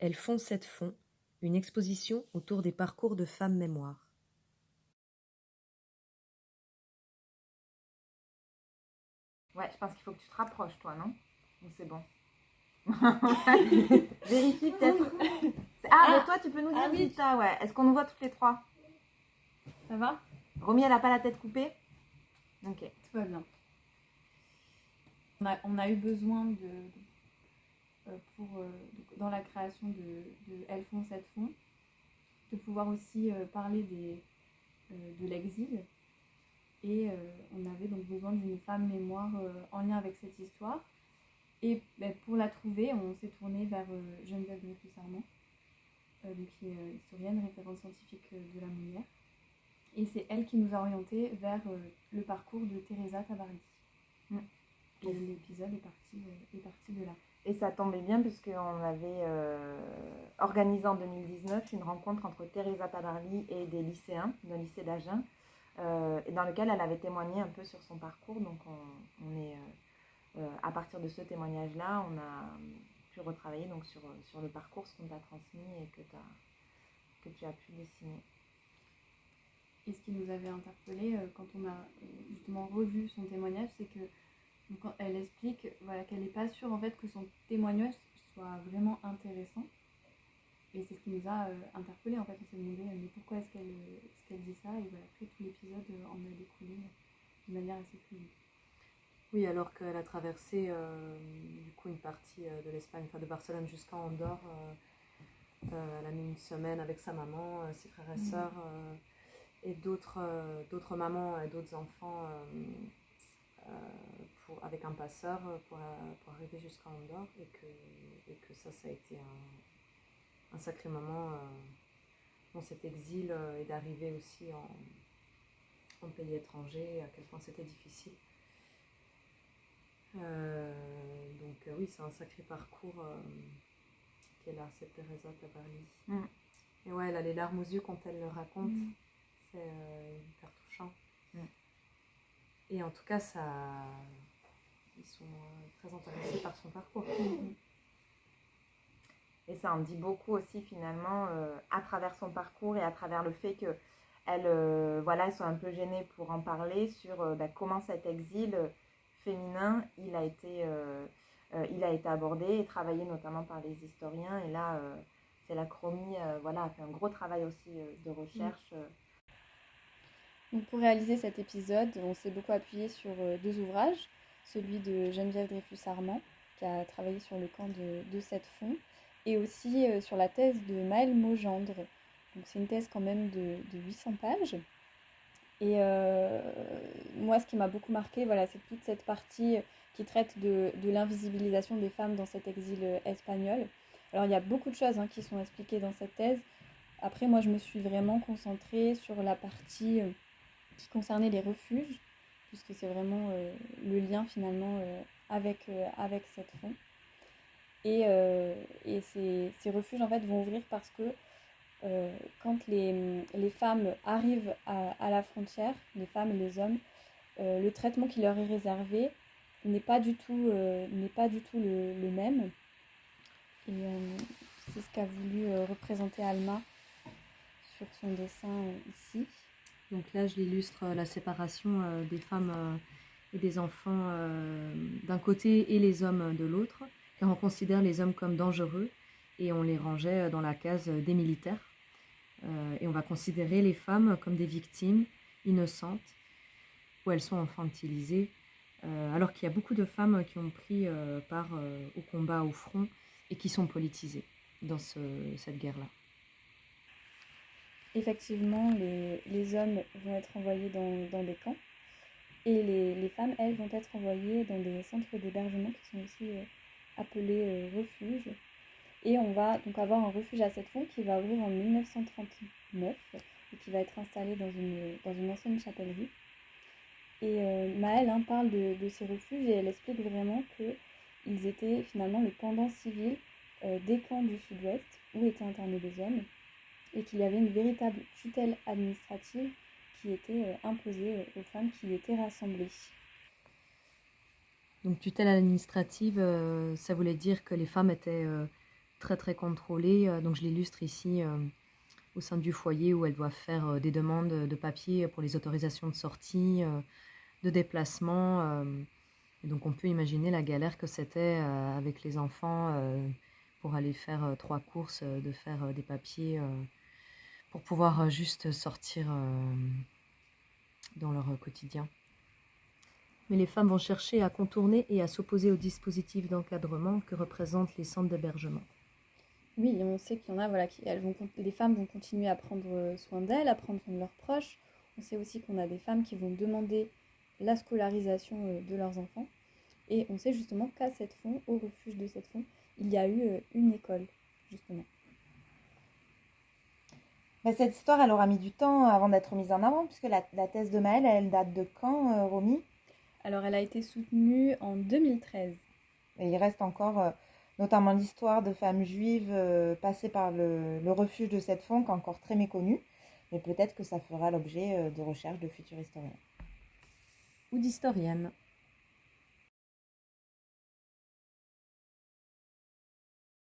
Elles font cette fond, une exposition autour des parcours de femmes mémoires. Ouais, je pense qu'il faut que tu te rapproches, toi, non? Ou c'est bon? Vérifie peut-être. Mais toi, tu peux nous dire oui. si t'as, ouais. Est-ce qu'on nous voit toutes les trois? Ça va? Romy, elle n'a pas la tête coupée? Ok. Tout va bien. On a eu besoin dans la création de Elles font cette fond, de pouvoir aussi parler de l'exil. Et on avait donc besoin d'une femme mémoire en lien avec cette histoire. Et pour la trouver, on s'est tourné vers Geneviève Dreyfus-Armand, qui est historienne, référente scientifique de la Molière. Et c'est elle qui nous a orientés vers le parcours de Teresa Tabarly. Et l'épisode est parti de là. Et ça tombait bien puisqu'on avait organisé en 2019 une rencontre entre Teresa Tabarly et des lycéens d'un lycée d'Agen, dans lequel elle avait témoigné un peu sur son parcours. Donc on est, à partir de ce témoignage-là, on a pu retravailler donc, sur le parcours, ce qu'on t'a transmis et que tu as pu dessiner. Et ce qui nous avait interpellé quand on a justement revu son témoignage, c'est que donc, elle explique qu'elle n'est pas sûre en fait que son témoignage soit vraiment intéressant. Et c'est ce qui nous a interpellé en fait. On s'est demandé mais pourquoi est-ce qu'elle dit ça. Et après tout l'épisode en a découlé de manière assez fluide. Oui, alors qu'elle a traversé du coup une partie de l'Espagne, de Barcelone jusqu'à Andorre. Elle a mis une semaine avec sa maman, ses frères et sœurs et d'autres mamans et d'autres enfants avec un passeur pour arriver jusqu'à Andorre et que ça a été un sacré moment dans cet exil et d'arriver aussi en pays étranger, à quel point c'était difficile. Donc oui, c'est un sacré parcours qu'elle a, cette Teresa Tabarly. Et ouais, elle a les larmes aux yeux quand elle le raconte. C'est hyper touchant. Et en tout cas, ils sont très intéressés par son parcours. Et ça en dit beaucoup aussi finalement à travers son parcours et à travers le fait qu'elles elles sont un peu gênées pour en parler sur comment cet exil féminin il a été abordé et travaillé notamment par les historiens. Et là, c'est la Chromie a fait un gros travail aussi de recherche. Donc pour réaliser cet épisode, on s'est beaucoup appuyé sur deux ouvrages. Celui de Geneviève Dreyfus-Armand, qui a travaillé sur le camp de cette fond, et aussi sur la thèse de Maëlle Maugendre. Donc c'est une thèse quand même de 800 pages. Et moi, ce qui m'a beaucoup marqué, c'est toute cette partie qui traite de l'invisibilisation des femmes dans cet exil espagnol. Alors, il y a beaucoup de choses qui sont expliquées dans cette thèse. Après, moi, je me suis vraiment concentrée sur la partie qui concernait les refuges, puisque c'est vraiment le lien finalement avec cette fond. Et ces refuges, en fait, vont ouvrir parce que quand les femmes arrivent à la frontière, les femmes et les hommes, le traitement qui leur est réservé n'est pas du tout le même. Et c'est ce qu'a voulu représenter Alma sur son dessin ici. Donc là, je l'illustre la séparation des femmes et des enfants d'un côté et les hommes de l'autre, car on considère les hommes comme dangereux et on les rangeait dans la case des militaires. Et on va considérer les femmes comme des victimes innocentes, où elles sont infantilisées, alors qu'il y a beaucoup de femmes qui ont pris part au combat au front et qui sont politisées dans cette guerre-là. Effectivement, les hommes vont être envoyés dans des camps et les femmes, elles, vont être envoyées dans des centres d'hébergement qui sont aussi appelés refuges. Et on va donc avoir un refuge à cette fond qui va ouvrir en 1939 et qui va être installé dans une ancienne chapellerie. Et Maëlle parle de ces refuges et elle explique vraiment qu'ils étaient finalement le pendant civil des camps du sud-ouest où étaient internés des hommes et qu'il y avait une véritable tutelle administrative qui était imposée aux femmes qui y étaient rassemblées. Donc tutelle administrative, ça voulait dire que les femmes étaient très très contrôlée. Donc je l'illustre ici au sein du foyer où elles doivent faire des demandes de papier pour les autorisations de sortie, de déplacement. Et donc on peut imaginer la galère que c'était avec les enfants pour aller faire 3 courses, de faire des papiers pour pouvoir juste sortir dans leur quotidien. Mais les femmes vont chercher à contourner et à s'opposer au dispositif d'encadrement que représentent les centres d'hébergement. Oui, on sait qu'il y en a, voilà, les femmes vont continuer à prendre soin d'elles, à prendre soin de leurs proches. On sait aussi qu'on a des femmes qui vont demander la scolarisation de leurs enfants. Et on sait justement qu'à Cette-Fond, au refuge de Cette-Fond, il y a eu une école, justement. Mais cette histoire, elle aura mis du temps avant d'être mise en avant, puisque la thèse de Maëlle, elle date de quand, Romy? Alors, elle a été soutenue en 2013. Et il reste encore notamment l'histoire de femmes juives passées par le refuge de Cette-Fond, qui est encore très méconnue. Mais peut-être que ça fera l'objet de recherches de futurs historiens. Ou d'historiennes.